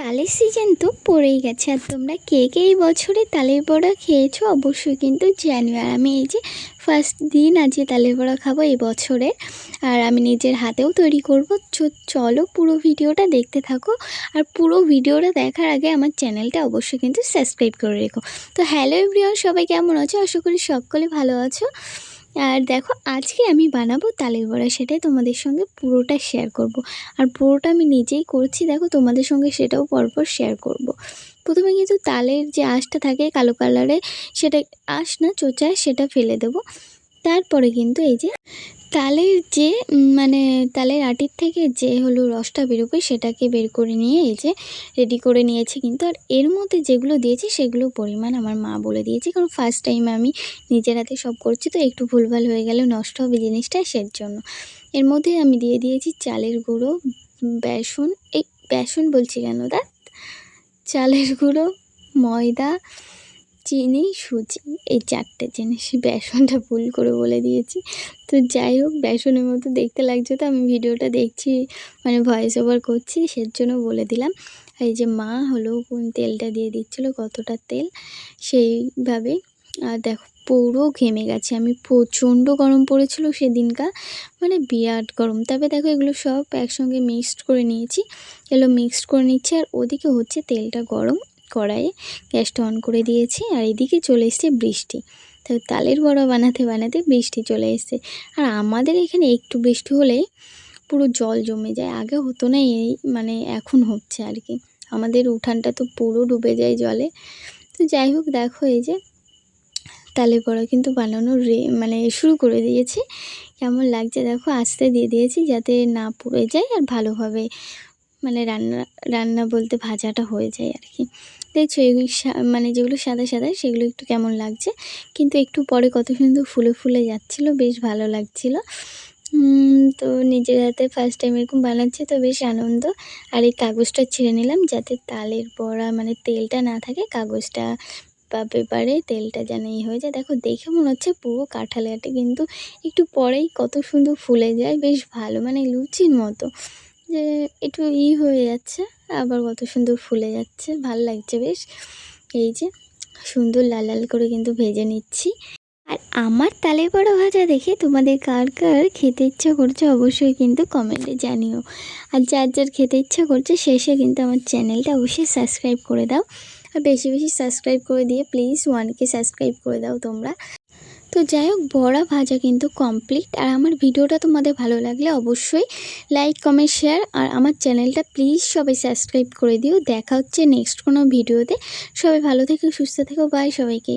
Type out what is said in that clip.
তালের সিজন তো পড়েই গেছে। আর তোমরা কে কে এই বছরে তালের বড়া খেয়েছো অবশ্যই কিন্তু জানিও। আর আমি এই যে ফার্স্ট দিন আজকে তালের বড়া খাবো এই বছরে, আর আমি নিজের হাতেও তৈরি করব। চলো পুরো ভিডিওটা দেখতে থাকো। আর পুরো ভিডিওটা দেখার আগে আমার চ্যানেলটা অবশ্যই কিন্তু সাবস্ক্রাইব করে রেখো। তো হ্যালো এভরিওয়ান, সবাই কেমন আছো? আশা করি সকলে ভালো আছো। আর দেখো আজকে আমি বানাবো তালের বড়া, সেটাই তোমাদের সঙ্গে পুরোটা শেয়ার করব। আর পুরোটা আমি নিজেই করছি, দেখো তোমাদের সঙ্গে সেটাও পরপর শেয়ার করব। প্রথমে কিন্তু তালের যে আঁশটা থাকে কালো কালারে, সেটা আঁশ না চোচা, সেটা ফেলে দেবো। তারপরে কিন্তু এই যে তালের যে মানে তালের আটির থেকে যে হলো রসটা বেরোবে সেটাকে বের করে নিয়ে এই যে রেডি করে নিয়েছি কিন্তু। আর এর মধ্যে যেগুলো দিয়েছি সেগুলো পরিমাণ আমার মা বলে দিয়েছি, কারণ ফার্স্ট টাইম আমি নিজের হাতে সব করছি, তো একটু ভুলভাল হয়ে গেলে নষ্ট হবে জিনিসটা, সের জন্য। এর মধ্যে আমি দিয়ে দিয়েছি চালের গুঁড়ো, বেসন, এই বেসন বলছি কেন চালের গুঁড়ো, ময়দা, চিনি, সুজি, এই চারটে জিনিস। বেসনটা ভুল করে বলে দিয়েছি। তো যাই হোক, বেসনের মতো দেখতে লাগছে, তো আমি ভিডিওটা দেখছি মানে ভয়েস ওভার করছি, সের জন্য বলে দিলাম। এই যে মা হলো তেলটা দিয়ে দিচ্ছিলো, কতটা তেল সেইভাবে। আর দেখো পুরো ঘেমে গেছে আমি, প্রচণ্ড গরম পড়েছিল সেদিনকার, মানে বিরাট গরম। তবে দেখো এগুলো সব একসঙ্গে মিক্সড করে নিয়েছি, এগুলো মিক্সড করে নিচ্ছে। আর ওদিকে হচ্ছে তেলটা গরম, কড়াইয়ে গ্যাসটা অন করে দিয়েছি। আর এদিকে চলে এসছে বৃষ্টি। তো তালের বড়া বানাতে বানাতে বৃষ্টি চলে এসছে। আর আমাদের এখানে একটু বৃষ্টি হলেই পুরো জল জমে যায়, আগে হতো না, এই মানে এখন হচ্ছে আর কি। আমাদের উঠানটা তো পুরো ডুবে যায় জলে। তো যাই হোক, দেখো এই যে তালের বড়া কিন্তু বানানো মানে শুরু করে দিয়েছি। কেমন লাগছে দেখো, আস্তে দিয়ে দিয়েছি যাতে না পুড়ে যায় আর ভালোভাবে মানে রান্না বলতে ভাজাটা হয়ে যায় আর কি। দেখছো এগুলি মানে যেগুলো সাদা সাদা সেগুলো একটু কেমন লাগছে, কিন্তু একটু পরে কত সুন্দর ফুলে ফুলে যাচ্ছিলো, বেশ ভালো লাগছিলো। তো নিজের হাতে ফার্স্ট টাইম এরকম বানাচ্ছি, তো বেশ আনন্দ। আর এই কাগজটা ছেড়ে নিলাম যাতে তালের বড়া মানে তেলটা না থাকে, কাগজটা বা পেপারে তেলটা যেন হয়ে যায়। দেখো দেখে মনে হচ্ছে পুরো কাঁঠালি আটা, কিন্তু একটু পরেই কত সুন্দর ফুলে যায়, বেশ ভালো, মানে লুচির মতো যে একটু হয়ে যাচ্ছে, আবার কত সুন্দর ফুলে যাচ্ছে, ভাল লাগছে বেশ। এই যে সুন্দর লাল লাল করে কিন্তু ভেজে নিচ্ছি। আর আমার তালের বড়া ভাজা দেখে তোমাদের কার কার খেতে ইচ্ছা করছে অবশ্যই কিন্তু কমেন্টে জানিও। আর যার যার খেতে ইচ্ছা করছে শেষে কিন্তু আমার চ্যানেলটা অবশ্যই সাবস্ক্রাইব করে দাও। আর বেশি বেশি সাবস্ক্রাইব করে দিয়ে প্লিজ 1K সাবস্ক্রাইব করে দাও তোমরা। তো যাই হোক, বড়া ভাজা কিন্তু কমপ্লিট। আর আমার ভিডিওটা তোমাদের ভালো লাগলে অবশ্যই লাইক কমেন্ট শেয়ার, আর আমার চ্যানেলটা প্লিজ সবাই সাবস্ক্রাইব করে দিও। দেখা হচ্ছে নেক্সট কোনো ভিডিওতে। সবাই ভালো থেকো, সুস্থ থেকো, বাই সবাইকে।